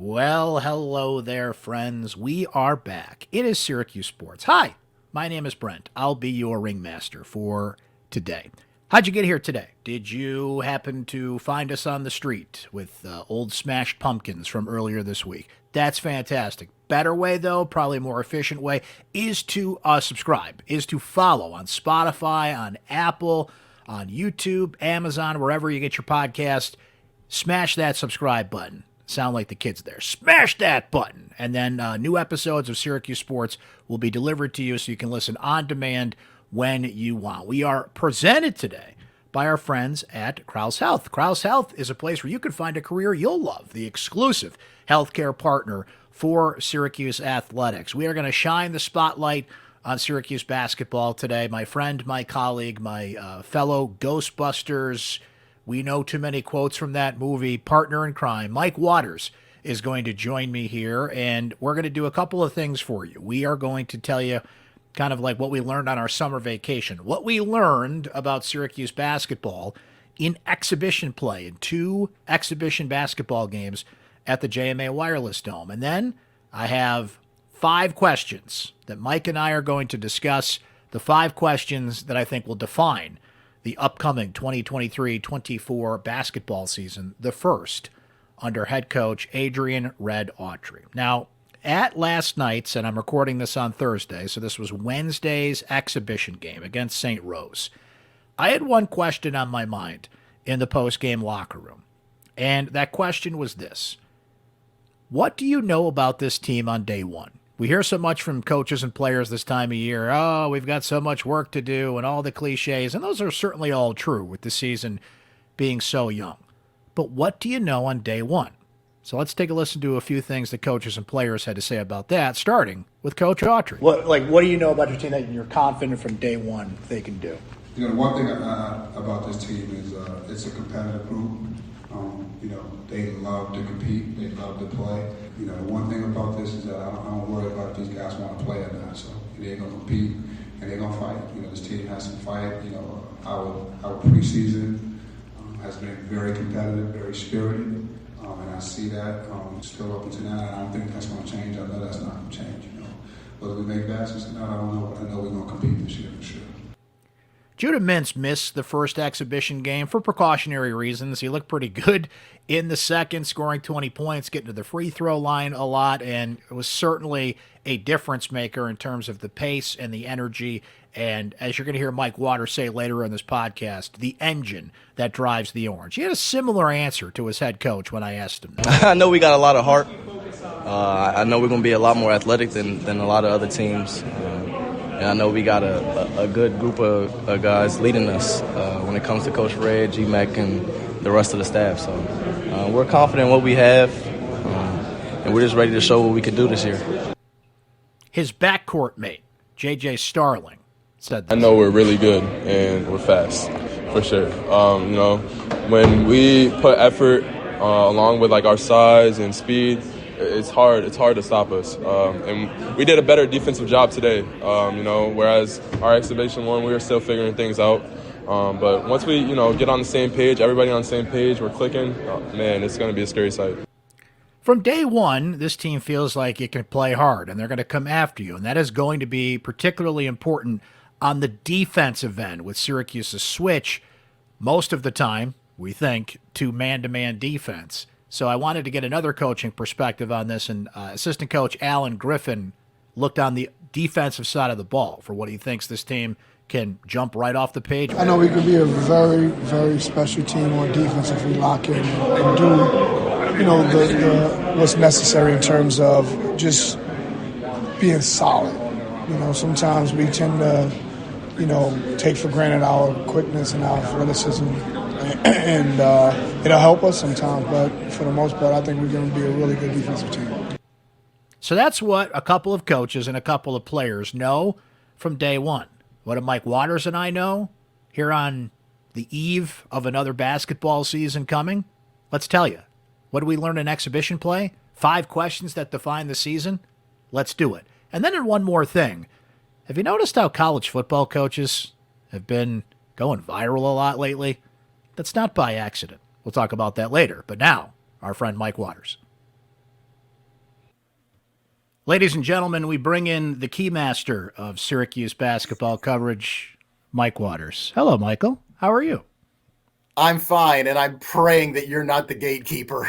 Well, hello there, friends. We are back. It is Syracuse Sports. Hi, my name is Brent. I'll be your ringmaster for today. How'd you get here today? Did you happen to find us on the street with old smashed pumpkins from earlier this week? That's fantastic. Better way, though, probably more efficient way, is to subscribe, is to follow on Spotify, on Apple, on YouTube, Amazon, wherever you get your podcast. Smash that subscribe button. Sound like the kids there. Smash that button. And then new episodes of Syracuse Sports will be delivered to you so you can listen on demand when you want. We are presented today by our friends at Krause Health. Krause Health is a place where you can find a career you'll love, the exclusive healthcare partner for Syracuse athletics. We are going to shine the spotlight on Syracuse basketball today. My friend, my colleague, my fellow Ghostbusters, we know too many quotes from that movie, partner in crime, Mike Waters, is going to join me here, and we're going to do a couple of things for you. We are going to tell you kind of like what we learned on our summer vacation, what we learned about Syracuse basketball in exhibition play, in 2 exhibition basketball games at the JMA Wireless Dome. And then I have 5 questions that Mike and I are going to discuss, the 5 questions that I think will define the upcoming 2023-24 basketball season, the first under head coach Adrian Red Autrey. Now, at last night's, and I'm recording this on Thursday, so this was Wednesday's exhibition game against St. Rose, I had one question on my mind in the post-game locker room, and that question was this. What do you know about this team on day one? We hear so much from coaches and players this time of year. Oh, we've got so much work to do and all the cliches, and those are certainly all true with the season being so young. But what do you know on day one? So let's take a listen to a few things that coaches and players had to say about that, starting with Coach Autrey. What do you know about your team that you're confident from day one they can do? You know, the one thing about this team is it's a competitive group. They love to compete. They love to play. You know, the one thing about this is that I don't worry about if these guys want to play or not. So they're going to compete and they're going to fight. You know, this team has to fight. You know, our preseason has been very competitive, very spirited. And I see that still up until now, and I don't think that's going to change. I know that's not going to change. You know, whether we make baskets or not, I don't know, but I know we're going to compete this year for sure. Judah Mintz missed the first exhibition game for precautionary reasons. He looked pretty good in the second, scoring 20 points, getting to the free throw line a lot, and it was certainly a difference maker in terms of the pace and the energy. And as you're going to hear Mike Waters say later in this podcast, the engine that drives the Orange. He had a similar answer to his head coach when I asked him. I know we got a lot of heart. I know we're going to be a lot more athletic than a lot of other teams. And I know we got a good group of guys leading us when it comes to Coach Red, G-Mac, and the rest of the staff. So we're confident in what we have, and we're just ready to show what we can do this year. His backcourt mate, J.J. Starling, said this. I know we're really good and we're fast, for sure. When we put effort along with like our size and speed, it's hard to stop us. And we did a better defensive job today, whereas our exhibition one, we were still figuring things out. But once we, get on the same page, everybody on the same page, we're clicking, man, it's going to be a scary sight. From day one, this team feels like it can play hard, and they're going to come after you, and that is going to be particularly important on the defensive end with Syracuse's switch most of the time, we think, to man-to-man defense. So I wanted to get another coaching perspective on this, and assistant coach Alan Griffin looked on the defensive side of the ball for what he thinks this team can jump right off the page. I know we could be a very, very special team on defense if we lock in and do, what's necessary in terms of just being solid. Sometimes we tend to, take for granted our quickness and our athleticism, and it'll help us sometimes, but for the most part, I think we're going to be a really good defensive team. So that's what a couple of coaches and a couple of players know from day one. What do Mike Waters and I know here on the eve of another basketball season coming? Let's tell you. What do we learn in exhibition play? 5 questions that define the season? Let's do it. And then one more thing. Have you noticed how college football coaches have been going viral a lot lately? That's not by accident. We'll talk about that later. But now, our friend Mike Waters. Ladies and gentlemen, we bring in the keymaster of Syracuse basketball coverage, Mike Waters. Hello, Michael. How are you? I'm fine, and I'm praying that you're not the gatekeeper.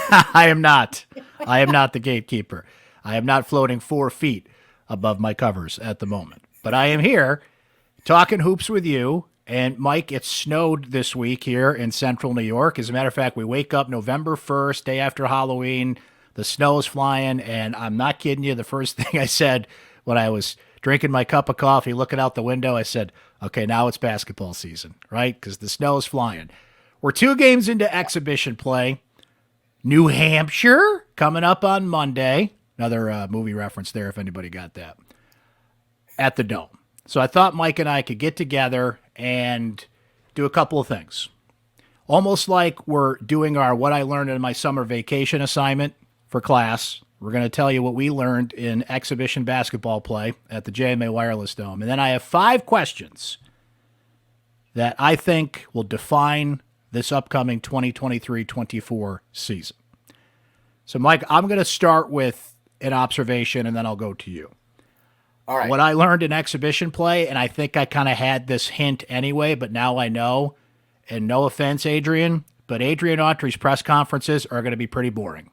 I am not. I am not the gatekeeper. I am not floating 4 feet above my covers at the moment. But I am here talking hoops with you. And Mike, it snowed this week here in central New York. As a matter of fact, we wake up November 1st, day after Halloween. The snow is flying, and I'm not kidding you. The first thing I said when I was drinking my cup of coffee, looking out the window, I said, okay, now it's basketball season, right? Because the snow is flying. We're 2 games into exhibition play. New Hampshire coming up on Monday. Another movie reference there if anybody got that. At the Dome. So I thought Mike and I could get together and do a couple of things. Almost like we're doing our what I learned in my summer vacation assignment for class. We're going to tell you what we learned in exhibition basketball play at the JMA Wireless Dome. And then I have 5 questions that I think will define this upcoming 2023-24 season. So, Mike, I'm going to start with an observation, and then I'll go to you. All right. What I learned in exhibition play, and I think I kind of had this hint anyway, but now I know, and no offense, Adrian, but Adrian Autrey's press conferences are going to be pretty boring.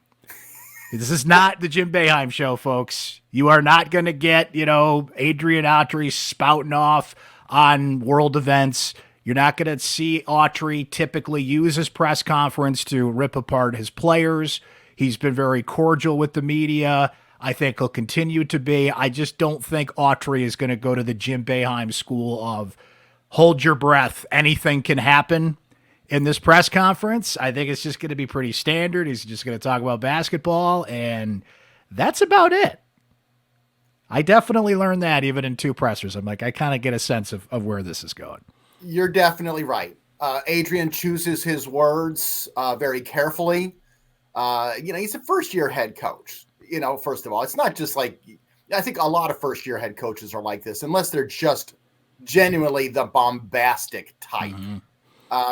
This is not the Jim Boeheim show, folks. You are not going to get, Adrian Autrey spouting off on world events. You're not going to see Autrey typically use his press conference to rip apart his players. He's been very cordial with the media. I think he'll continue to be. I just don't think Autrey is going to go to the Jim Boeheim school of hold your breath. Anything can happen in this press conference. I think it's just going to be pretty standard. He's just going to talk about basketball, and that's about it. I definitely learned that even in 2 pressers. I'm like, I kind of get a sense of where this is going. You're definitely right. Adrian chooses his words very carefully. He's a first-year head coach. First of all, it's not just like, I think a lot of first-year head coaches are like this, unless they're just genuinely the bombastic type. Mm-hmm.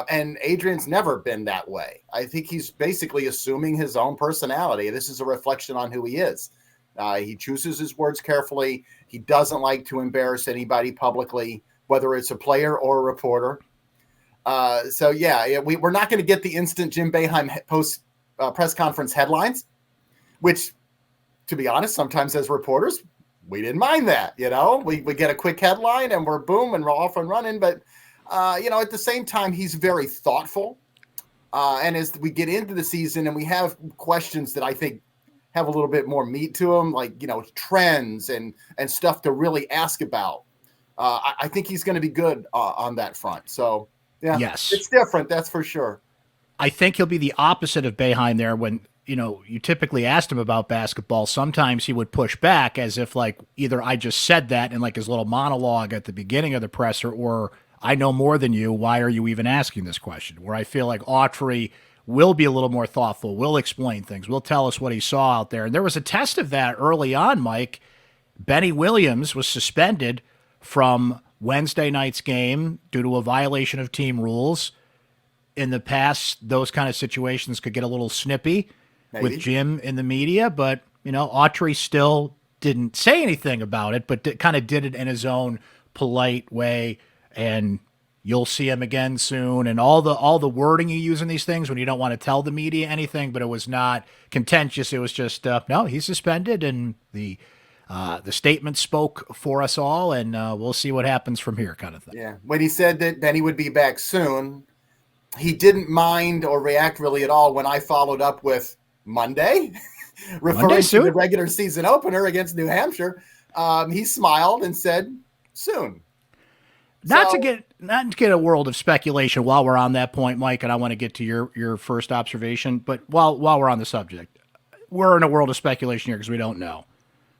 And Adrian's never been that way. I think he's basically assuming his own personality. This is a reflection on who he is. He chooses his words carefully. He doesn't like to embarrass anybody publicly, whether it's a player or a reporter. We're not going to get the instant Jim Boeheim post press conference headlines, which, to be honest, sometimes as reporters, we didn't mind that. We get a quick headline and we're boom and we're off and running. But at the same time, he's very thoughtful. And as we get into the season and we have questions that I think have a little bit more meat to them, like, trends and stuff to really ask about, I think he's going to be good on that front. So, yeah, yes, it's different. That's for sure. I think he'll be the opposite of Boeheim there when, you typically asked him about basketball. Sometimes he would push back as if like either I just said that in like his little monologue at the beginning of the presser, or I know more than you. Why are you even asking this question? Where I feel like Autrey will be a little more thoughtful, will explain things, will tell us what he saw out there. And there was a test of that early on, Mike. Benny Williams was suspended from Wednesday night's game due to a violation of team rules. In the past, those kind of situations could get a little snippy with Jim in the media, but, Autrey still didn't say anything about it, but kind of did it in his own polite way, and you'll see him again soon, and all the wording you use in these things when you don't want to tell the media anything, but it was not contentious. It was just, no, he's suspended, and the statement spoke for us all, and we'll see what happens from here kind of thing. Yeah, when he said that Benny would be back soon, he didn't mind or react really at all when I followed up with Monday, referring to the regular season opener against New Hampshire. He smiled and said, soon. Not to get a world of speculation while we're on that point, Mike, and I want to get to your first observation, but while we're on the subject, we're in a world of speculation here because we don't know.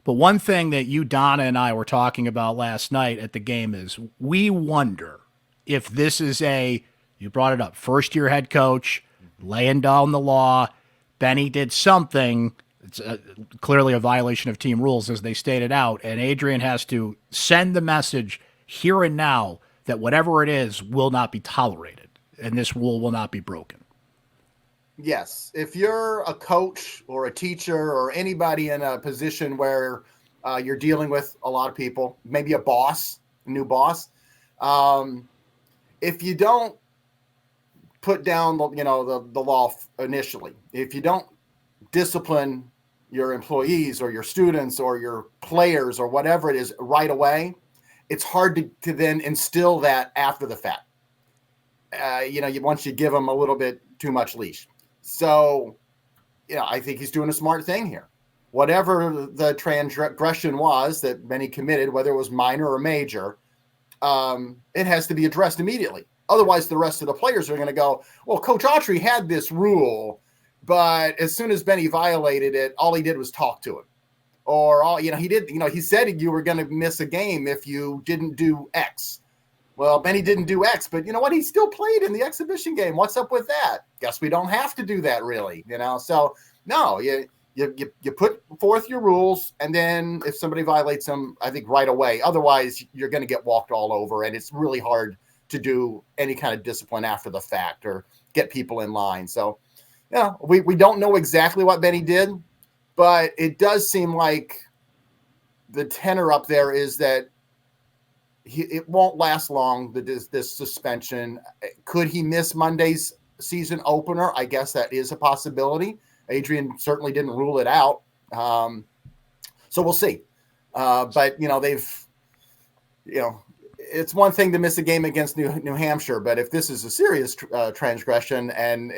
But one thing that you, Donna, and I were talking about last night at the game is we wonder if this is you brought it up, first-year head coach, laying down the law. Benny did something. It's clearly a violation of team rules, as they stated out, and Adrian has to send the message here and now that whatever it is will not be tolerated, and this rule will not be broken. Yes. If you're a coach or a teacher or anybody in a position where you're dealing with a lot of people, maybe a new boss, if you don't put down the law initially, if you don't discipline your employees or your students or your players or whatever it is right away, it's hard to then instill that after the fact. Once you give them a little bit too much leash. So, I think he's doing a smart thing here. Whatever the transgression was that Benny committed, whether it was minor or major, it has to be addressed immediately. Otherwise, the rest of the players are going to go, well, Coach Autrey had this rule, but as soon as Benny violated it, all he did was talk to him. Or, he said you were going to miss a game if you didn't do X. Well, Benny didn't do X, but you know what? He still played in the exhibition game. What's up with that? Guess we don't have to do that, really. So no, you put forth your rules, and then if somebody violates them, I think right away. Otherwise, you're going to get walked all over, and it's really hard to do any kind of discipline after the fact or get people in line. So, we don't know exactly what Benny did, but it does seem like the tenor up there is that it won't last long, this suspension. Could he miss Monday's season opener? I guess that is a possibility. Adrian certainly didn't rule it out. So we'll see. But, it's one thing to miss a game against New Hampshire, but if this is a serious transgression and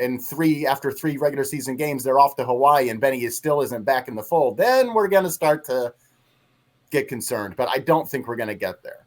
after three regular season games, they're off to Hawaii and Benny still isn't back in the fold, then we're going to start to get concerned. But I don't think we're going to get there.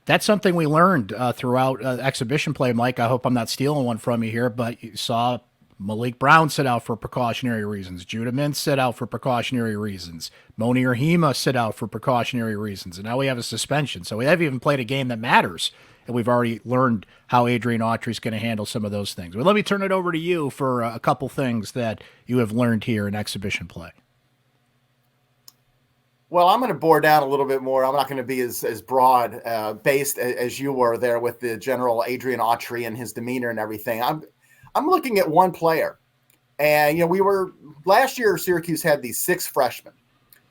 That's something we learned throughout exhibition play, Mike. I hope I'm not stealing one from you here, but you saw Malik Brown sit out for precautionary reasons. Judah Mintz sit out for precautionary reasons. Monier Hema sit out for precautionary reasons. And now we have a suspension. So we haven't even played a game that matters. And we've already learned how Adrian Autrey is going to handle some of those things. But let me turn it over to you for a couple things that you have learned here in exhibition play. Well, I'm going to bore down a little bit more. I'm not going to be as broad based as you were there with the general Adrian Autrey and his demeanor and everything. I'm looking at one player, and last year Syracuse had these 6 freshmen,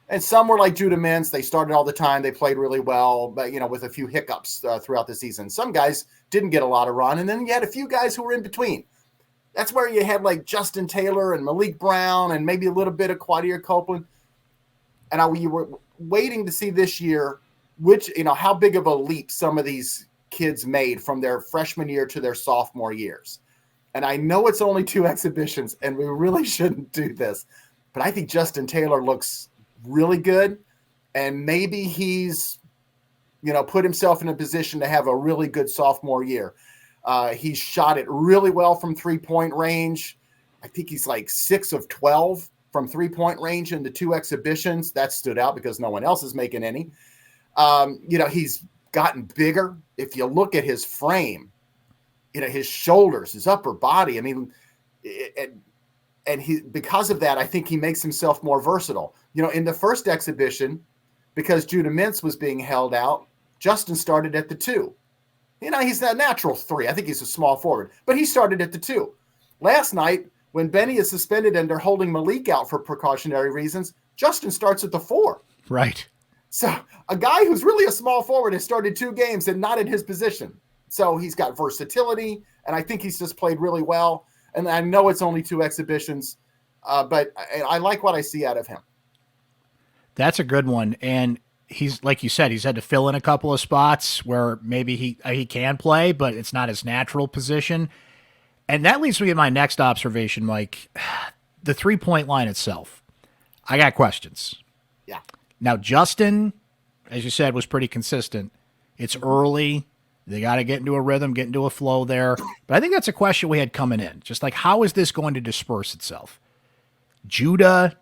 and some were like Judah Mintz. They started all the time. They played really well, but with a few hiccups throughout the season. Some guys didn't get a lot of run, and then you had a few guys who were in between. That's where you had like Justin Taylor and Malik Brown and maybe a little bit of Quadir Copeland. And you were waiting to see this year how big of a leap some of these kids made from their freshman year to their sophomore years. And I know it's only 2 exhibitions, and we really shouldn't do this, but I think Justin Taylor looks really good, and maybe he's, put himself in a position to have a really good sophomore year. He's shot it really well from 3-point range. I think he's like 6 of 12 from 3-point range in the 2 exhibitions. That stood out because no one else is making any. He's gotten bigger. If you look at his frame, his shoulders, his upper body. I mean, and he, because of that, I think he makes himself more versatile. In the first exhibition, because Judah Mintz was being held out, Justin started at the 2. He's a natural 3. I think he's a small forward, but he started at the 2. Last night, when Benny is suspended and they're holding Malik out for precautionary reasons, Justin starts at the 4. Right. So a guy who's really a small forward has started 2 games and not in his position. So he's got versatility, and I think he's just played really well. And I know it's only 2 exhibitions, but I like what I see out of him. That's a good one. And he's, like you said, he's had to fill in a couple of spots where maybe he can play, but it's not his natural position. And that leads me to my next observation, Mike. The 3-point line itself. I got questions. Yeah. Now, Justin, as you said, was pretty consistent. It's early. They got to get into a rhythm, get into a flow there. But I think that's a question we had coming in. Just like, how is this going to disperse itself? Judah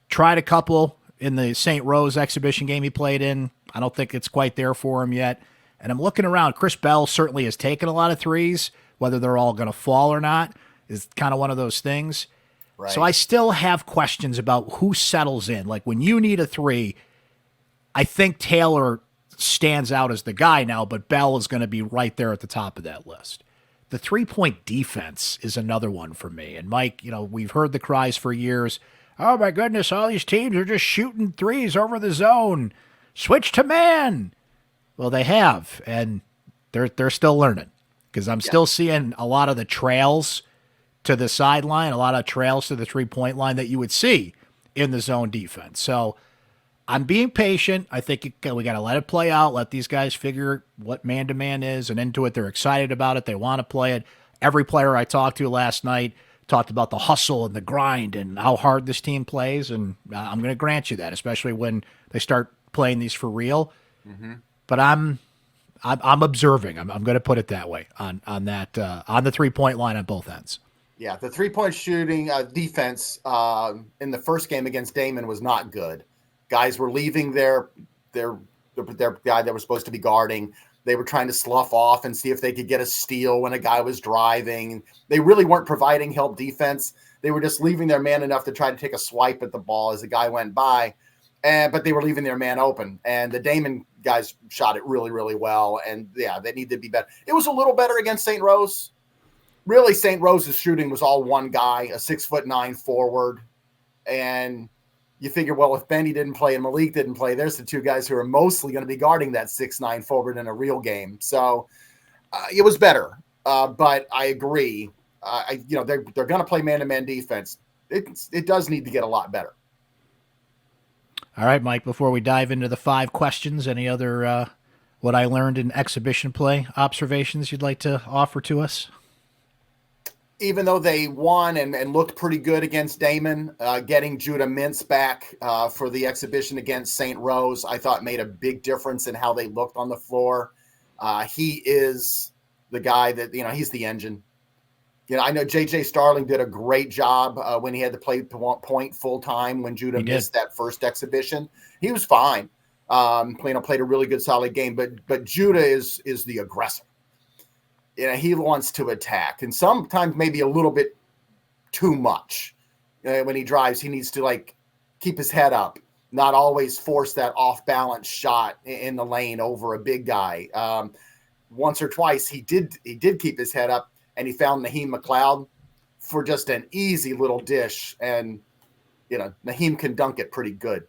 tried a couple in the St. Rose exhibition game he played in. I don't think it's quite there for him yet. And I'm looking around. Chris Bell certainly has taken a lot of threes. Whether they're all going to fall or not is kind of one of those things. Right. So I still have questions about who settles in. Like when you need a 3, I think Taylor stands out as the guy now, but Bell is going to be right there at the top of that list. the 3-point defense is another one for me. And Mike, we've heard the cries for years. Oh my goodness, all these teams are just shooting threes over the zone. Switch to man. Well, they have, and they're still learning, because I'm still seeing a lot of the trails to the sideline, a lot of trails to the 3-point line that you would see in the zone defense. So I'm being patient. I think we got to let it play out, let these guys figure what man-to-man is, and into it. They're excited about it. They want to play it. Every player I talked to last night talked about the hustle and the grind and how hard this team plays, and I'm going to grant you that, especially when they start playing these for real. Mm-hmm. But I'm observing. I'm going to put it that way on that on the 3-point line on both ends. Yeah, the 3-point shooting defense in the first game against Damon was not good. Guys were leaving their guy that was supposed to be guarding. They were trying to slough off and see if they could get a steal when a guy was driving. They really weren't providing help defense. They were just leaving their man enough to try to take a swipe at the ball as the guy went by. But they were leaving their man open. And the Damon guys shot it really, really well. And, yeah, they need to be better. It was a little better against St. Rose. Really, St. Rose's shooting was all one guy, a 6'9" forward. And you figure, well, if Benny didn't play and Malik didn't play, there's the two guys who are mostly going to be guarding that 6'9" forward in a real game. So it was better. But I agree. They're going to play man-to-man defense. It does need to get a lot better. All right, Mike, before we dive into the 5 questions, any other what I learned in exhibition play observations you'd like to offer to us? Even though they won and looked pretty good against Damon, getting Judah Mintz back for the exhibition against St. Rose, I thought made a big difference in how they looked on the floor. He is the guy that, he's the engine. I know J.J. Starling did a great job when he had to play point full time when Judah missed that first exhibition. He was fine. Played a really good, solid game. But Judah is the aggressor. He wants to attack, and sometimes maybe a little bit too much. When he drives, he needs to keep his head up, not always force that off-balance shot in the lane over a big guy. Once or twice, he did keep his head up, and he found Naheem McLeod for just an easy little dish, and Naheem can dunk it pretty good.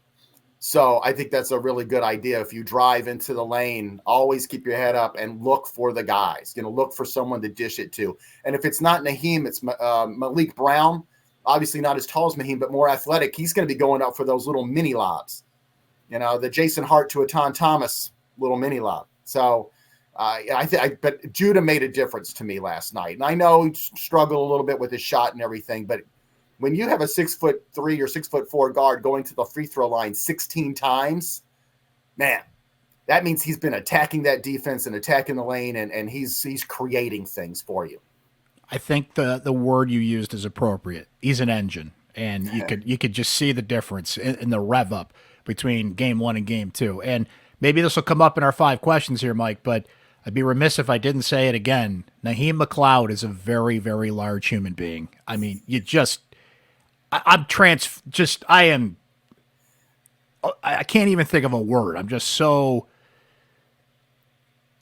So I think that's a really good idea. If you drive into the lane, always keep your head up and look for the guys. Look for someone to dish it to. And if it's not Naheem, it's Malik Brown. Obviously not as tall as Naheem, but more athletic. He's going to be going up for those little mini lobs. The Jason Hart to Aton Thomas little mini lob. So but Judah made a difference to me last night. And I know he struggled a little bit with his shot and everything, but when you have a 6'3" or 6'4" guard going to the free throw line 16 times, man, that means he's been attacking that defense and attacking the lane, and he's creating things for you. I think the word you used is appropriate. He's an engine, and you could just see the difference in the rev up between game 1 and game 2. And maybe this will come up in our 5 questions here, Mike, but I'd be remiss if I didn't say it again. Naheem McLeod is a very, very large human being. I mean, I can't even think of a word. I'm just so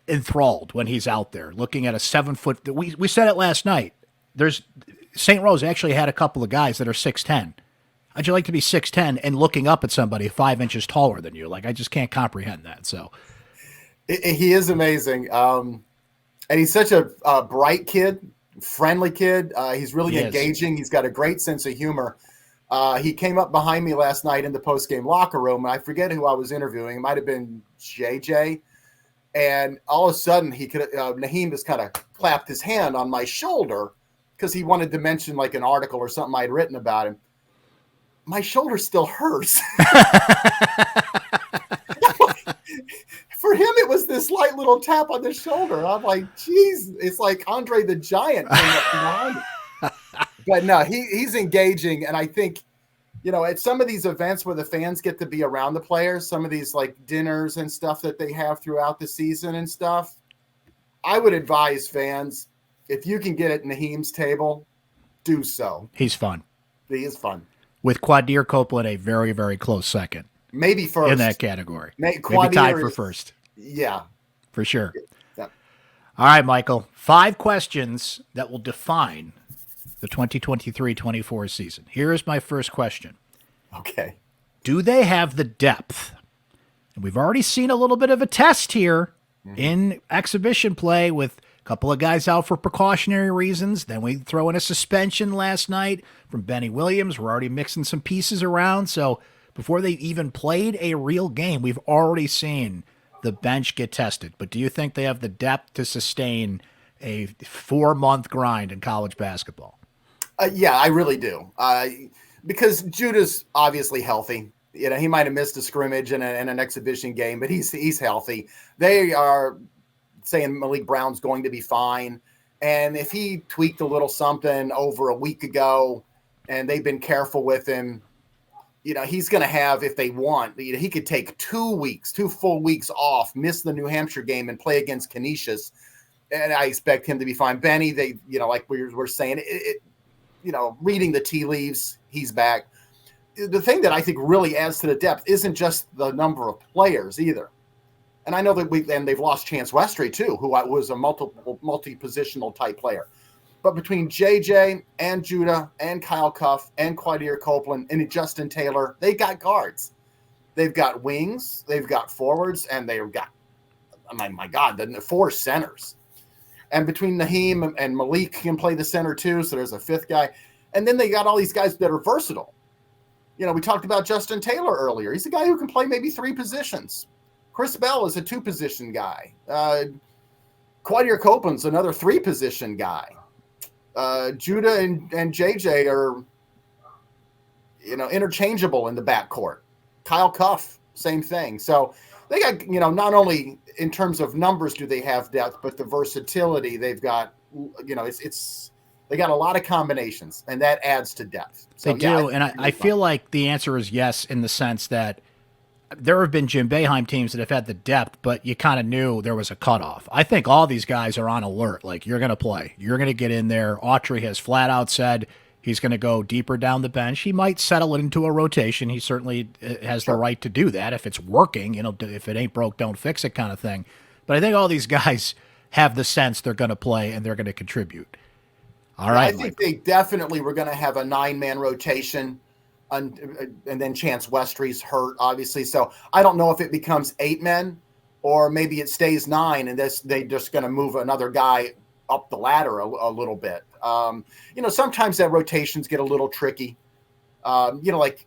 enthralled when he's out there looking at a 7-foot. We said it last night. There's St. Rose actually had a couple of guys that are 6'10". How'd you like to be 6'10" and looking up at somebody 5 inches taller than you? I just can't comprehend that. So he is amazing. And he's such a bright kid. Friendly kid. He's really engaging. He's got a great sense of humor. He came up behind me last night in the post-game locker room, and I forget who I was interviewing. It might have been JJ. And all of a sudden, Naheem just kind of clapped his hand on my shoulder because he wanted to mention an article or something I'd written about him. My shoulder still hurts. For him, it was this light little tap on the shoulder. I'm like, geez, it's like Andre the Giant. But no, he's engaging. And I think, at some of these events where the fans get to be around the players, some of these dinners and stuff that they have throughout the season and stuff, I would advise fans, if you can get at Naheem's table, do so. He's fun. He is fun. With Quadir Copeland a very, very close second. Maybe first. In that category. Maybe Quadir tied for first. Yeah. For sure. Yeah. All right, Michael. 5 questions that will define the 2023-24 season. Here is my first question. Okay. Do they have the depth? And we've already seen a little bit of a test here in exhibition play with a couple of guys out for precautionary reasons. Then we throw in a suspension last night from Benny Williams. We're already mixing some pieces around. So before they even played a real game, we've already seen the bench get tested. But do you think they have the depth to sustain a 4-month grind in college basketball? Yeah, I really do. Because Judah's obviously healthy. You know, he might have missed a scrimmage in an exhibition game, but he's healthy. They are saying Malik Brown's going to be fine. And if he tweaked a little something over a week ago and they've been careful with him, you know, he's going to have, if they want, he could take 2 full weeks off, miss the New Hampshire game and play against Canisius. And I expect him to be fine. Benny, they, you know, like we're saying, reading the tea leaves, he's back. The thing that I think really adds to the depth isn't just the number of players either. And I know that they've lost Chance Westry too, who was a multi-positional type player. But between JJ and Judah and Kyle Cuff and Quadir Copeland and Justin Taylor, they got guards. They've got wings, they've got forwards, and they've got, my God, the 4 centers. And between Naheem and Malik can play the center too, so there's a 5th guy. And then they got all these guys that are versatile. You know, we talked about Justin Taylor earlier. He's a guy who can play maybe 3 positions. Chris Bell is a 2-position guy. Quadir Copeland's another 3-position guy. Judah and JJ are, interchangeable in the backcourt. Kyle Cuff, same thing. So they got, not only in terms of numbers do they have depth, but the versatility they've got, they got a lot of combinations, and that adds to depth. So, they do, and I feel like the answer is yes in the sense that there have been Jim Boeheim teams that have had the depth, but you kind of knew there was a cutoff. I think all these guys are on alert. Like, you're going to play. You're going to get in there. Autrey has flat out said he's going to go deeper down the bench. He might settle it into a rotation. He certainly has the right to do that if it's working. If it ain't broke, don't fix it kind of thing. But I think all these guys have the sense they're going to play and they're going to contribute. All right. I think they definitely were going to have a 9-man rotation, and then Chance Westry's hurt, obviously. So I don't know if it becomes 8 men or maybe it stays 9 and they just going to move another guy up the ladder a little bit. Sometimes that rotations get a little tricky. Like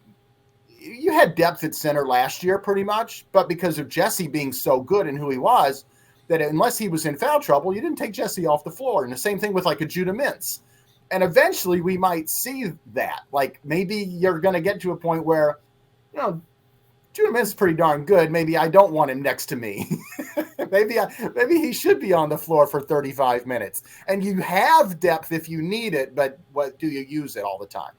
you had depth at center last year pretty much, but because of Jesse being so good and who he was, that unless he was in foul trouble, you didn't take Jesse off the floor. And the same thing with like a Judah Mintz. And eventually we might see that. Like maybe you're going to get to a point where, Judah Mintz is pretty darn good. Maybe I don't want him next to me. maybe he should be on the floor for 35 minutes. And you have depth if you need it, but what do you use it all the time?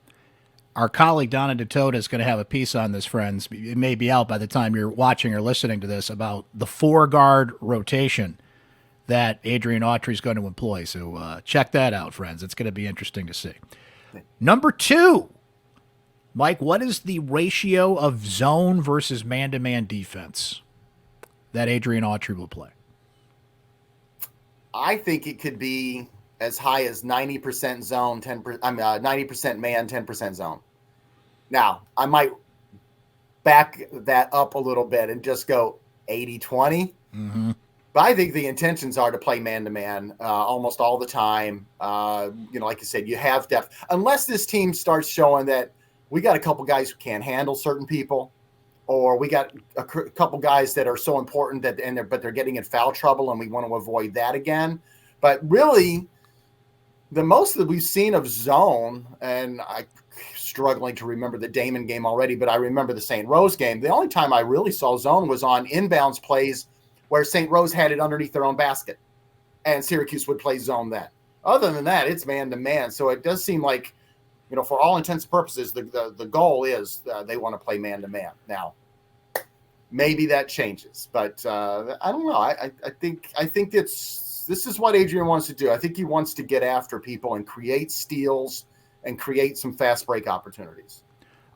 Our colleague Donna DeToda is going to have a piece on this, friends. It may be out by the time you're watching or listening to this about the 4-guard rotation that Adrian Autrey is going to employ. So check that out, friends. It's going to be interesting to see. Number 2, Mike, what is the ratio of zone versus man-to-man defense that Adrian Autrey will play? I think it could be as high as 90% zone, 90% man, 10% zone. Now, I might back that up a little bit and just go 80-20. Mm-hmm. But I think the intentions are to play man-to-man almost all the time. Like you said, you have depth. Unless this team starts showing that we got a couple guys who can't handle certain people, or we got a couple guys that are so important but they're getting in foul trouble, and we want to avoid that again. But really, the most that we've seen of zone, and I'm struggling to remember the Damon game already, but I remember the St. Rose game. The only time I really saw zone was on inbounds plays where St. Rose had it underneath their own basket, and Syracuse would play zone then. Other than that, it's man-to-man. So it does seem like, for all intents and purposes, the goal is they want to play man-to-man. Now, maybe that changes, but I don't know. I think this is what Adrian wants to do. I think he wants to get after people and create steals and create some fast break opportunities.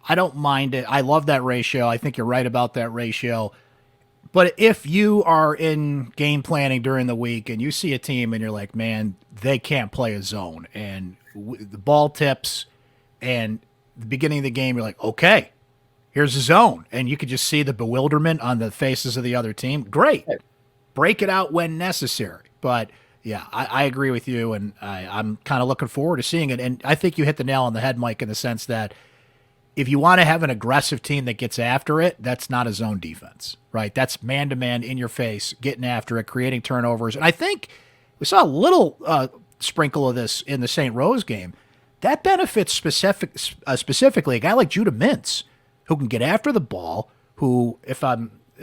I don't mind it. I love that ratio. I think you're right about that ratio. But if you are in game planning during the week and you see a team and you're like, man, they can't play a zone, and the ball tips, and the beginning of the game, you're like, okay, here's a zone. And you could just see the bewilderment on the faces of the other team. Great. Break it out when necessary. But yeah, I agree with you, and I'm kind of looking forward to seeing it. And I think you hit the nail on the head, Mike, in the sense that if you want to have an aggressive team that gets after it, that's not a zone defense, right? That's man-to-man in your face, getting after it, creating turnovers. And I think we saw a little sprinkle of this in the St. Rose game. That benefits specifically a guy like Judah Mintz, who can get after the ball, who,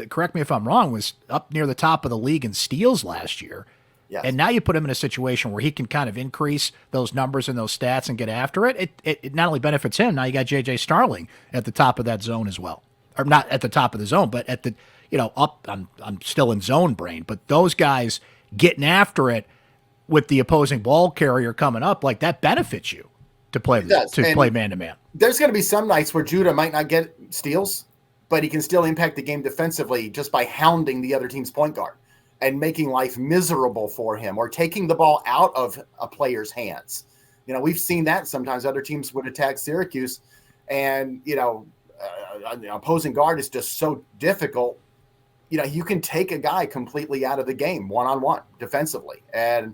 correct me if I'm wrong, was up near the top of the league in steals last year. Yes. And now you put him in a situation where he can kind of increase those numbers and those stats and get after it. It not only benefits him, now you got J.J. Starling at the top of that zone as well. Or not at the top of the zone, but at the, up, I'm still in zone brain, but those guys getting after it with the opposing ball carrier coming up, like that benefits you to play play man-to-man. There's going to be some nights where Judah might not get steals, but he can still impact the game defensively just by hounding the other team's point guard and making life miserable for him, or taking the ball out of a player's hands. We've seen that sometimes. Other teams would attack Syracuse, and an opposing guard is just so difficult. You can take a guy completely out of the game one-on-one defensively. And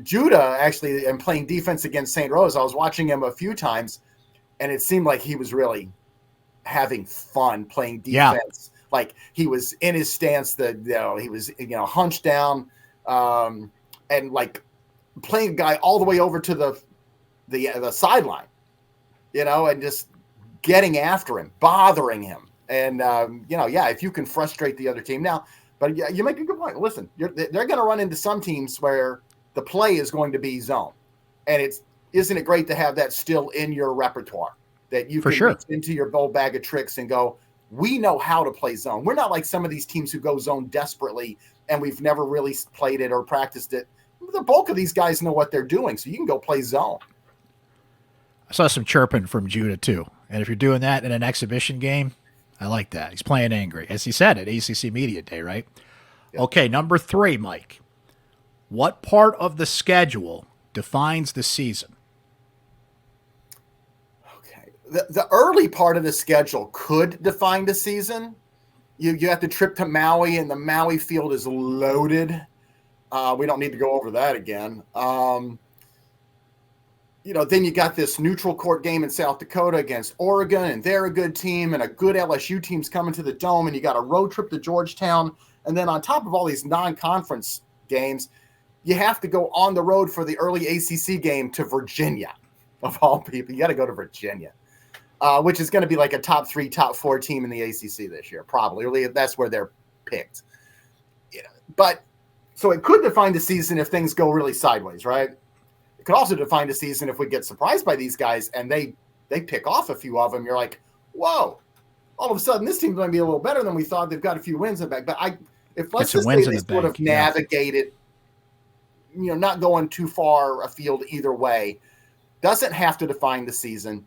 Judah actually, and playing defense against St. Rose, I was watching him a few times, and it seemed like he was really having fun playing defense. Yeah. Like he was in his stance, he was hunched down, and like playing a guy all the way over to the sideline, and just getting after him, bothering him, and if you can frustrate the other team now. But yeah, you make a good point. Listen, they're going to run into some teams where the play is going to be zone, and isn't it great to have that still in your repertoire, that you can reach into your old bag of tricks and go, we know how to play zone. We're not like some of these teams who go zone desperately and we've never really played it or practiced it. The bulk of these guys know what they're doing, so you can go play zone. I saw some chirping from Judah too. And if you're doing that in an exhibition game, I like that. He's playing angry, as he said at ACC Media Day, right? Yep. Okay, number 3, Mike. What part of the schedule defines the season? The early part of the schedule could define the season. You have to trip to Maui, and the Maui field is loaded. We don't need to go over that again. Then you got this neutral court game in South Dakota against Oregon, and they're a good team, and a good LSU team's coming to the Dome, and you got a road trip to Georgetown. And then on top of all these non-conference games, you have to go on the road for the early ACC game to Virginia, of all people. You got to go to Virginia. Which is going to be like a top 3, top 4 team in the ACC this year, probably. Really, that's where they're picked. But so it could define the season if things go really sideways, right? It could also define the season if we get surprised by these guys and they pick off a few of them. You're like, whoa! All of a sudden, this team's going to be a little better than we thought. They've got a few wins in the back. But let's just say they sort of navigated, not going too far afield either way, doesn't have to define the season.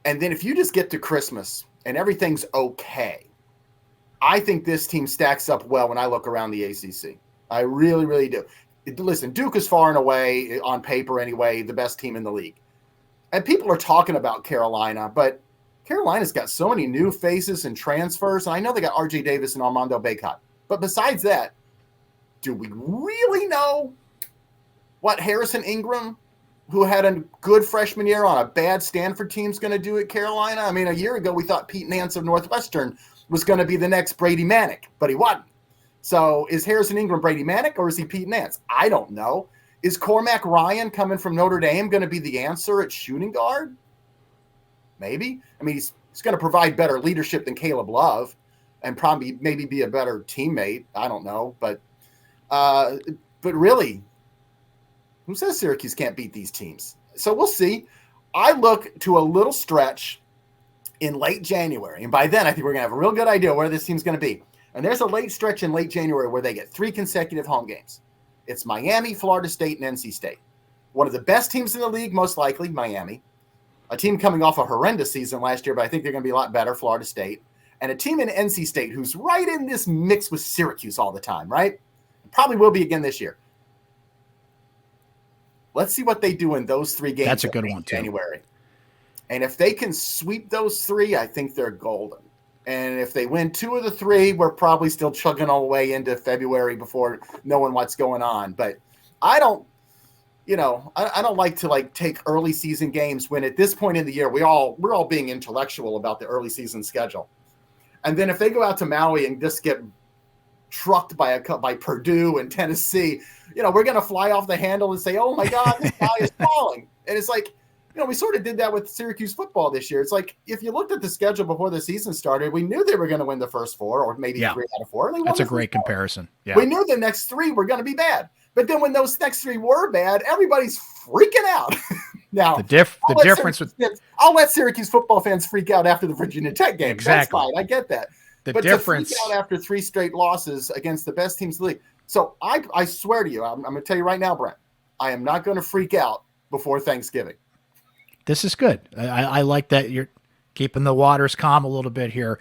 And then if you just get to Christmas and everything's okay, I think this team stacks up well when I look around the ACC. I really, really do. Listen, Duke is far and away, on paper anyway, the best team in the league. And people are talking about Carolina, but Carolina's got so many new faces and transfers. And I know they got RJ Davis and Armando Bacot. But besides that, do we really know what Harrison Ingram, who had a good freshman year on a bad Stanford team, is going to do at Carolina? I mean, a year ago, we thought Pete Nance of Northwestern was going to be the next Brady Manick, but he wasn't. So is Harrison Ingram Brady Manick, or is he Pete Nance? I don't know. Is Cormac Ryan coming from Notre Dame going to be the answer at shooting guard? Maybe. I mean, he's going to provide better leadership than Caleb Love and probably maybe be a better teammate. I don't know. But really, who says Syracuse can't beat these teams? So we'll see. I look to a little stretch in late January. And by then, I think we're going to have a real good idea where this team's going to be. And there's a late stretch in late January where they get 3 consecutive home games. It's Miami, Florida State, and NC State. One of the best teams in the league, most likely, Miami. A team coming off a horrendous season last year, but I think they're going to be a lot better, Florida State. and a team in NC State who's right in this mix with Syracuse all the time, right? Probably will be again this year. Let's see what they do in those 3 games. That's a good one, too. January. And if they can sweep those 3, I think they're golden. And if they win 2 of the 3, we're probably still chugging all the way into February before knowing what's going on. But I don't like to take early season games when at this point in the year we're all being intellectual about the early season schedule. And then if they go out to Maui and just get trucked by Purdue and Tennessee, we're going to fly off the handle and say, oh my God, this guy is falling. And it's like, we sort of did that with Syracuse football this year. It's like, if you looked at the schedule before the season started, we knew they were going to win the first 4 or maybe 3 out of 4. That's a great comparison. Yeah. We knew the next 3 were going to be bad. But then when those next 3 were bad, everybody's freaking out. Now, I'll let Syracuse football fans freak out after the Virginia Tech game. Exactly. That's fine. I get that. But to freak out after 3 straight losses against the best teams in the league. So I swear to you, I'm going to tell you right now, Brent, I am not going to freak out before Thanksgiving. This is good. I like that you're keeping the waters calm a little bit here.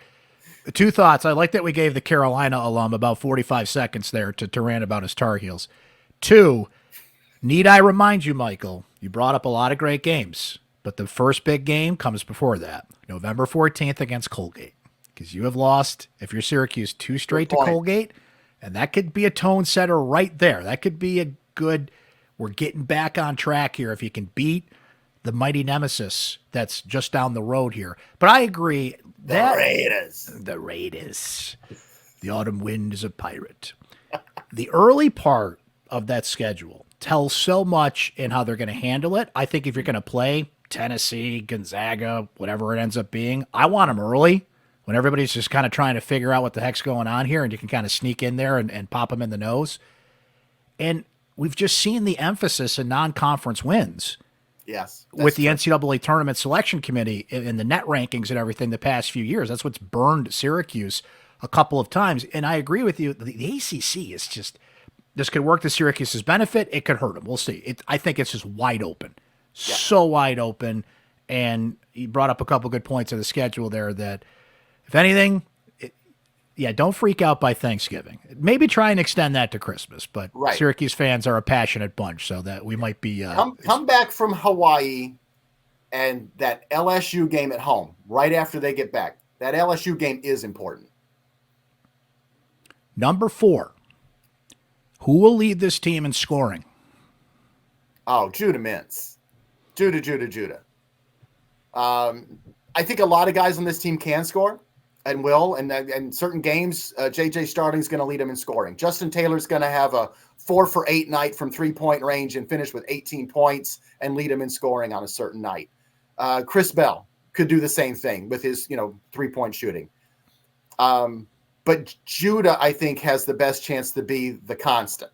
2 thoughts. I like that we gave the Carolina alum about 45 seconds there to rant about his Tar Heels. 2, need I remind you, Michael, you brought up a lot of great games, but the first big game comes before that, November 14th against Colgate, because you have lost, if you're Syracuse, 2 straight to Colgate, and that could be a tone setter right there. That could be a good, we're getting back on track here if you can beat the mighty nemesis that's just down the road here. But I agree. The Raiders. The autumn wind is a pirate. The early part of that schedule tells so much in how they're going to handle it. I think if you're going to play Tennessee, Gonzaga, whatever it ends up being, I want them early when everybody's just kind of trying to figure out what the heck's going on here, and you can kind of sneak in there and pop them in the nose. And we've just seen the emphasis in non-conference wins. Yes. With the NCAA tournament selection committee and the net rankings and everything the past few years. That's what's burned Syracuse a couple of times. And I agree with you. The ACC is just, this could work to Syracuse's benefit. It could hurt them. We'll see. I think it's just wide open. Yeah. So wide open. And you brought up a couple good points of the schedule there that, if anything, don't freak out by Thanksgiving. Maybe try and extend that to Christmas. But Syracuse fans are a passionate bunch, so that we might be come back from Hawaii and that LSU game at home right after they get back. That LSU game is important. Number 4, who will lead this team in scoring? Oh, Judah Mintz. Judah. I think a lot of guys on this team can score. And will, and certain games, J.J. Starling's going to lead him in scoring. Justin Taylor's going to have a 4 for 8 night from 3-point range and finish with 18 points and lead him in scoring on a certain night. Chris Bell could do the same thing with his, 3-point shooting. But Judah, I think, has the best chance to be the constant.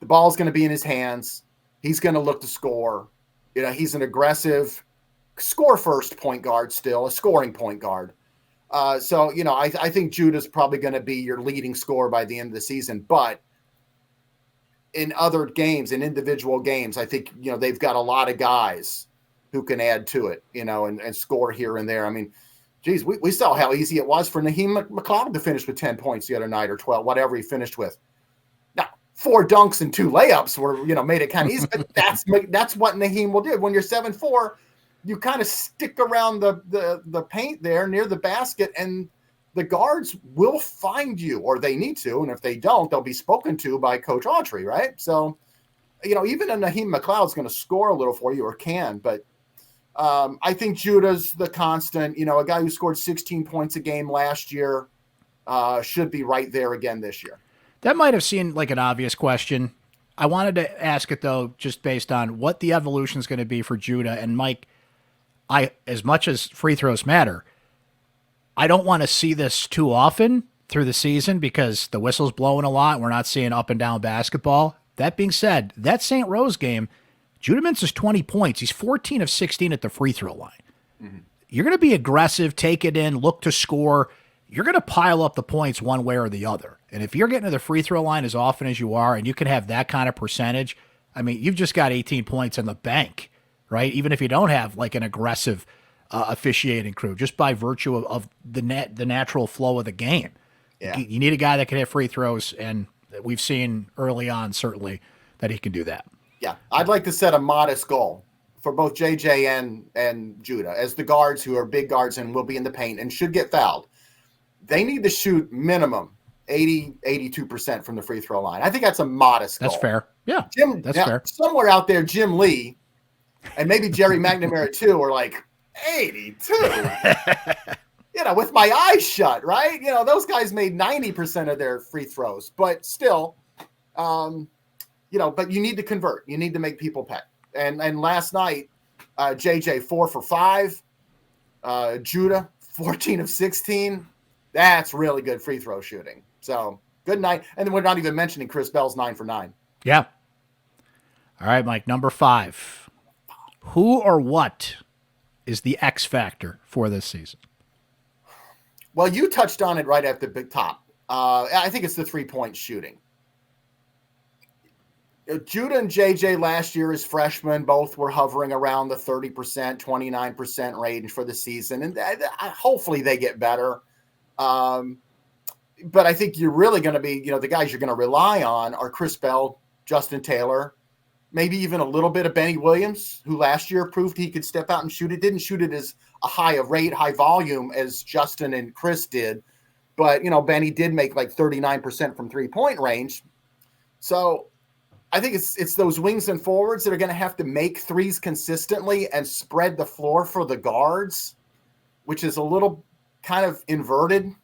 The ball's going to be in his hands. He's going to look to score. He's an aggressive score-first point guard still, a scoring point guard. I think Judah's probably going to be your leading scorer by the end of the season. But in other games, in individual games, I think, they've got a lot of guys who can add to it, and score here and there. I mean, geez, we saw how easy it was for Naheem McLeod to finish with 10 points the other night or 12, whatever he finished with. Now, 4 dunks and 2 layups were, made it kind of easy, but that's what Naheem will do. When you're 7'4", you kind of stick around the paint there near the basket, and the guards will find you, or they need to. And if they don't, they'll be spoken to by Coach Autrey, right? So, even a Naheem McLeod's going to score a little for you, or can. But I think Judah's the constant. A guy who scored 16 points a game last year should be right there again this year. That might have seemed like an obvious question. I wanted to ask it, though, just based on what the evolution is going to be for Judah. And Mike, as much as free throws matter, I don't want to see this too often through the season because the whistle's blowing a lot. We're not seeing up and down basketball. That being said, that St. Rose game, Judah Mintz is 20 points. He's 14 of 16 at the free throw line. Mm-hmm. You're going to be aggressive, take it in, look to score. You're going to pile up the points one way or the other. And if you're getting to the free throw line as often as you are, and you can have that kind of percentage, I mean, you've just got 18 points in the bank, right? Even if you don't have like an aggressive officiating crew, just by virtue of the natural flow of the game. Yeah. You need a guy that can hit free throws, and we've seen early on certainly that he can do that. Yeah, I'd like to set a modest goal for both JJ and Judah as the guards who are big guards and will be in the paint and should get fouled. They need to shoot minimum 82% from the free throw line. I think that's a modest goal. That's fair. Yeah, that's fair. Somewhere out there, Jim Lee and maybe Jerry McNamara too are like 82. With my eyes shut, right? Those guys made 90% of their free throws, but still, but you need to convert. You need to make people pay. And last night, JJ 4 for 5, Judah 14 of 16. That's really good free throw shooting. So good night. And then we're not even mentioning Chris Bell's 9 for 9. Yeah. All right, Mike, number 5. Who or what is the X factor for this season? Well, you touched on it right at the big top. I think it's the 3-point shooting. Judah and JJ last year as freshmen both were hovering around the 30%, 29% range for the season. And hopefully they get better. But I think you're really going to be, the guys you're going to rely on are Chris Bell, Justin Taylor, maybe even a little bit of Benny Williams, who last year proved he could step out and shoot it. Didn't shoot it as a high volume as Justin and Chris did. But, Benny did make like 39% from 3-point range. So I think it's those wings and forwards that are going to have to make threes consistently and spread the floor for the guards, which is a little kind of inverted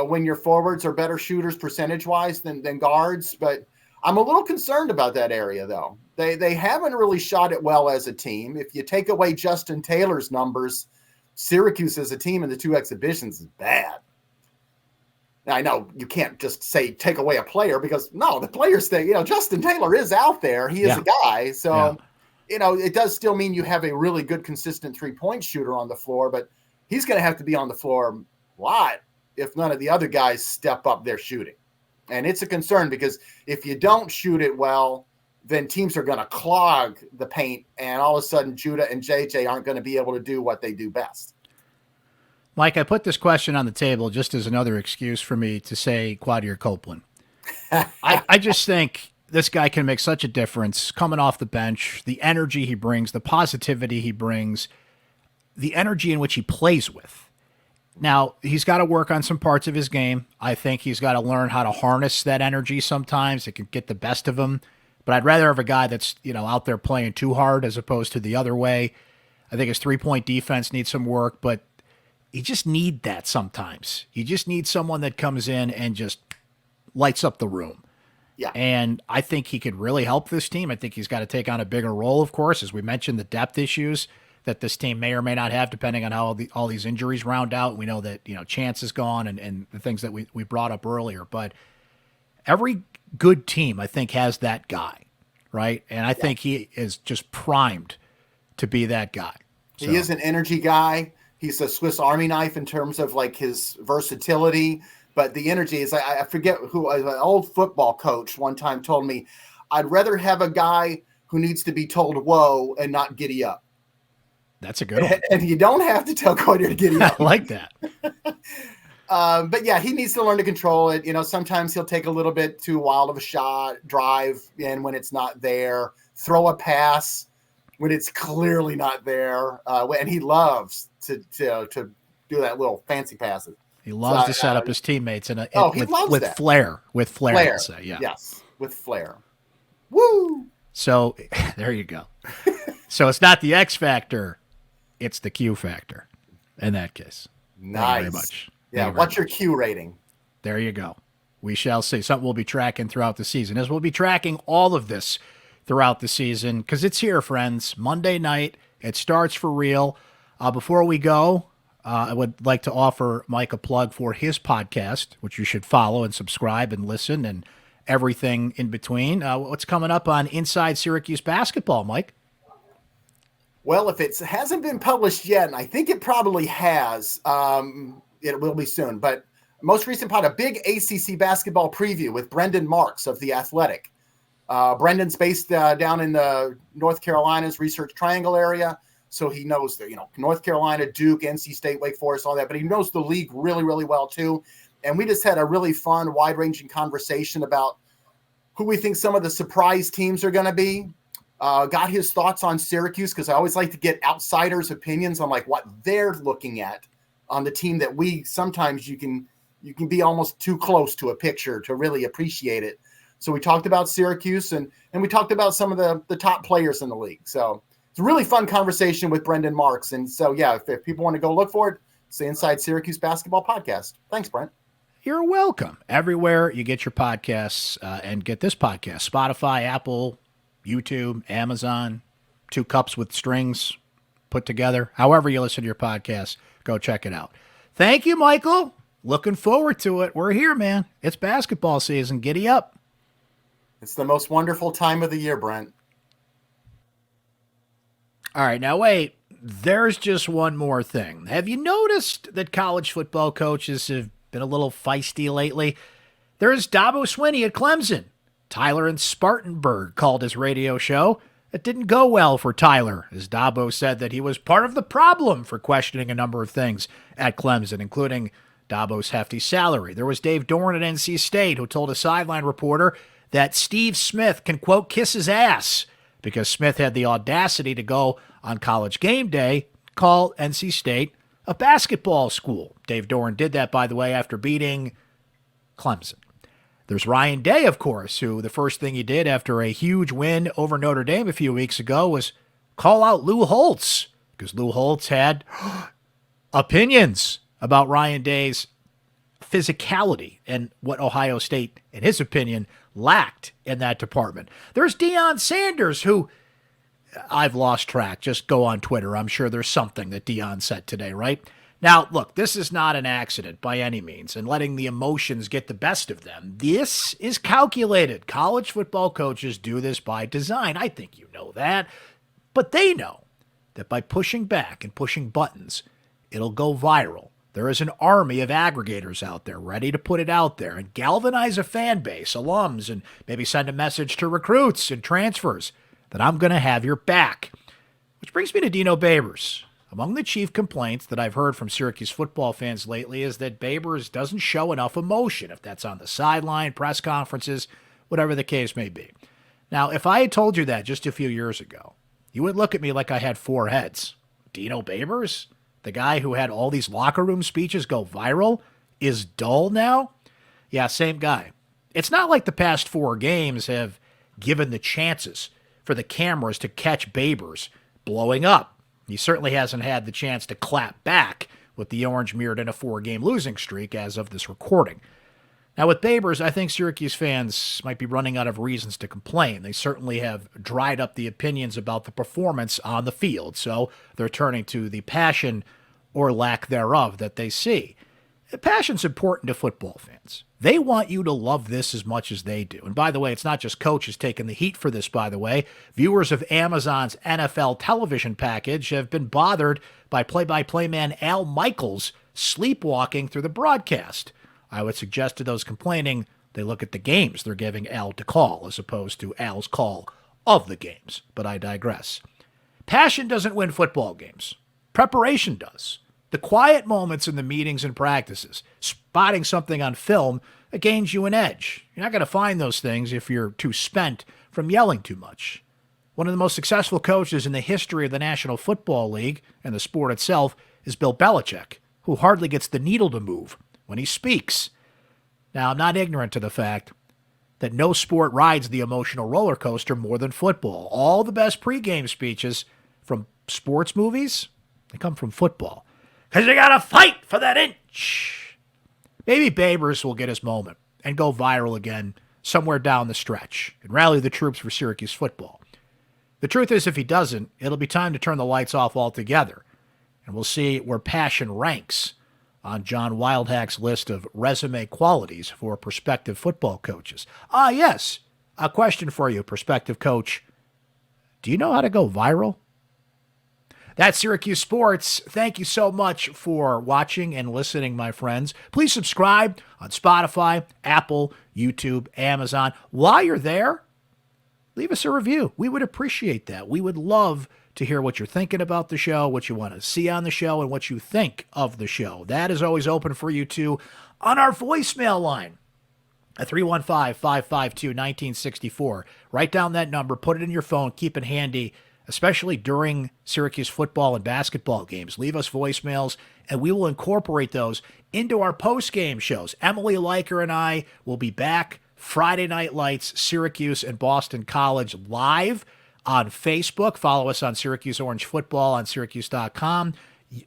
when your forwards are better shooters percentage-wise than guards. But I'm a little concerned about that area, though. They haven't really shot it well as a team. If you take away Justin Taylor's numbers, Syracuse as a team in the 2 exhibitions is bad. Now, I know you can't just say take away a player because, no, the players think, Justin Taylor is out there. He is a guy. So, it does still mean you have a really good, consistent 3-point shooter on the floor, but he's going to have to be on the floor a lot if none of the other guys step up their shooting. And it's a concern because if you don't shoot it well, then teams are going to clog the paint, and all of a sudden Judah and JJ aren't going to be able to do what they do best. Mike, I put this question on the table just as another excuse for me to say Quadir Copeland. I just think this guy can make such a difference coming off the bench, the energy he brings, the positivity he brings, the energy in which he plays with. Now, he's got to work on some parts of his game. I think he's got to learn how to harness that energy sometimes. It can get the best of him. But I'd rather have a guy that's, out there playing too hard as opposed to the other way. I think his 3-point defense needs some work, but you just need that sometimes. You just need someone that comes in and just lights up the room. Yeah. And I think he could really help this team. I think he's got to take on a bigger role, of course, as we mentioned, the depth issues that this team may or may not have, depending on how all these injuries round out. We know that, Chance is gone and the things that we brought up earlier. But every good team, I think, has that guy, right? And I think he is just primed to be that guy. So. He is an energy guy. He's a Swiss Army knife in terms of like his versatility, but the energy is, I forget who, an old football coach one time told me, I'd rather have a guy who needs to be told, whoa, and not giddy up. That's a good one. And you don't have to tell Quadir to giddy up. I like that. But yeah, he needs to learn to control it. Sometimes he'll take a little bit too wild of a shot, drive in when it's not there, throw a pass when it's clearly not there. And he loves to do that little fancy passes. He loves to set up his teammates with that. flair. With flair, flair. I'd say, yeah. Yes, with flair. Woo! So there you go. So it's not the X factor, it's the Q factor in that case. Nice. Thank you very much. Yeah, what's your Q rating? There you go. We shall see. Something we'll be tracking throughout the season, as we'll be tracking all of this throughout the season, because it's here, friends. Monday night, it starts for real. Before we go, I would like to offer Mike a plug for his podcast, which you should follow and subscribe and listen and everything in between. What's coming up on Inside Syracuse Basketball, Mike? Well, if it hasn't been published yet, and I think it probably has, it will be soon. But most recent pod, a big ACC basketball preview with Brendan Marks of The Athletic. Brendan's based down in the North Carolina's Research Triangle area. So he knows that, North Carolina, Duke, NC State, Wake Forest, all that, but he knows the league really, really well too. And we just had a really fun, wide-ranging conversation about who we think some of the surprise teams are going to be. Got his thoughts on Syracuse, because I always like to get outsiders' opinions on like what they're looking at on the team that sometimes you can be almost too close to a picture to really appreciate it. So we talked about Syracuse and we talked about some of the top players in the league. So it's a really fun conversation with Brendan Marks. And so, yeah, if people want to go look for it, it's the Inside Syracuse Basketball Podcast. Thanks, Brent. You're welcome. Everywhere you get your podcasts and get this podcast, Spotify, Apple, YouTube, Amazon, 2 cups with strings put together. However you listen to your podcast, go check it out. Thank you, Michael. Looking forward to it. We're here, man. It's basketball season. Giddy up. It's the most wonderful time of the year, Brent. All right, now wait. There's just one more thing. Have you noticed that college football coaches have been a little feisty lately? There's Dabo Swinney at Clemson. Tyler in Spartanburg called his radio show. It didn't go well for Tyler, as Dabo said that he was part of the problem for questioning a number of things at Clemson, including Dabo's hefty salary. There was Dave Dorn at NC State, who told a sideline reporter that Steve Smith can, quote, kiss his ass, because Smith had the audacity to go on College Game Day, call NC State a basketball school. Dave Dorn did that, by the way, after beating Clemson. There's Ryan Day, of course, who the first thing he did after a huge win over Notre Dame a few weeks ago was call out Lou Holtz, because Lou Holtz had opinions about Ryan Day's physicality and what Ohio State, in his opinion, lacked in that department. There's Deion Sanders, who I've lost track. Just go on Twitter. I'm sure there's something that Deion said today, right? Now, look, this is not an accident by any means, and letting the emotions get the best of them. This is calculated. College football coaches do this by design. I think you know that. But they know that by pushing back and pushing buttons, it'll go viral. There is an army of aggregators out there ready to put it out there and galvanize a fan base, alums, and maybe send a message to recruits and transfers that I'm going to have your back. Which brings me to Dino Babers. Among the chief complaints that I've heard from Syracuse football fans lately is that Babers doesn't show enough emotion, if that's on the sideline, press conferences, whatever the case may be. Now, if I had told you that just a few years ago, you would look at me like I had 4 heads. Dino Babers, the guy who had all these locker room speeches go viral, is dull now? Yeah, same guy. It's not like the past 4 games have given the chances for the cameras to catch Babers blowing up. He certainly hasn't had the chance to clap back with the orange mirrored in a 4-game losing streak as of this recording. Now with Babers, I think Syracuse fans might be running out of reasons to complain. They certainly have dried up the opinions about the performance on the field, so they're turning to the passion or lack thereof that they see. Passion's important to football fans. They want you to love this as much as they do. And by the way, it's not just coaches taking the heat for this, by the way. Viewers of Amazon's NFL television package have been bothered by play-by-play man Al Michaels sleepwalking through the broadcast. I would suggest to those complaining they look at the games they're giving Al to call as opposed to Al's call of the games. But I digress. Passion doesn't win football games. Preparation does. The quiet moments in the meetings and practices, spotting something on film, that gains you an edge. You're not going to find those things if you're too spent from yelling too much. One of the most successful coaches in the history of the National Football League and the sport itself is Bill Belichick, who hardly gets the needle to move when he speaks. Now, I'm not ignorant to the fact that no sport rides the emotional roller coaster more than football. All the best pregame speeches from sports movies, they come from football. Because you got to fight for that inch. Maybe Babers will get his moment and go viral again somewhere down the stretch and rally the troops for Syracuse football. The truth is, if he doesn't, it'll be time to turn the lights off altogether. And we'll see where passion ranks on John Wildhack's list of resume qualities for prospective football coaches. Ah, yes, a question for you, prospective coach. Do you know how to go viral? That's Syracuse Sports. Thank you so much for watching and listening, my friends. Please subscribe on Spotify, Apple, YouTube, Amazon. While you're there, leave us a review. We would appreciate that. We would love to hear what you're thinking about the show, what you want to see on the show, and what you think of the show. That is always open for you, too, on our voicemail line at 315-552-1964. Write down that number, put it in your phone, keep it handy, especially during Syracuse football and basketball games. Leave us voicemails, and we will incorporate those into our post-game shows. Emily Leiker and I will be back Friday Night Lights, Syracuse and Boston College live on Facebook. Follow us on Syracuse Orange Football on syracuse.com,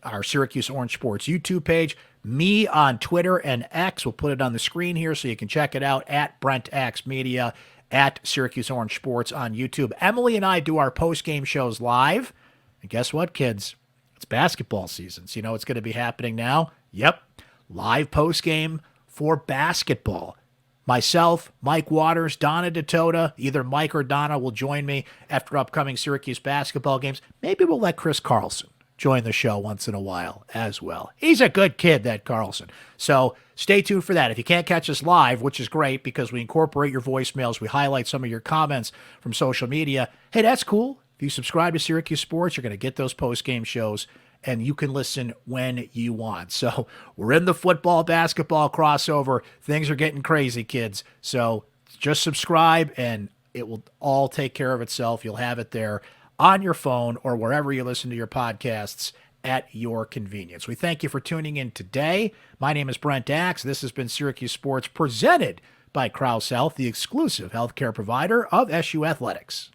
our Syracuse Orange Sports YouTube page. Me on Twitter and X. We'll put it on the screen here so you can check it out at Brent X Media, at Syracuse Orange Sports on YouTube. Emily and I do our post-game shows live. And guess what, kids? It's basketball season. So you know what's going to be happening now? Yep. Live post-game for basketball. Myself, Mike Waters, Donna DeTota, either Mike or Donna will join me after upcoming Syracuse basketball games. Maybe we'll let Chris Carlson join the show once in a while as well. He's a good kid, that Carlson. So stay tuned for that. If you can't catch us live, which is great because we incorporate your voicemails, we highlight some of your comments from social media. Hey, that's cool. If you subscribe to Syracuse Sports, you're going to get those post-game shows, and you can listen when you want. So we're in the football, basketball crossover. Things are getting crazy, kids. So just subscribe, and it will all take care of itself. You'll have it there on your phone or wherever you listen to your podcasts at your convenience. We thank you for tuning in today. My name is Brent Axe. This has been Syracuse Sports presented by Krause Health, the exclusive healthcare provider of SU Athletics.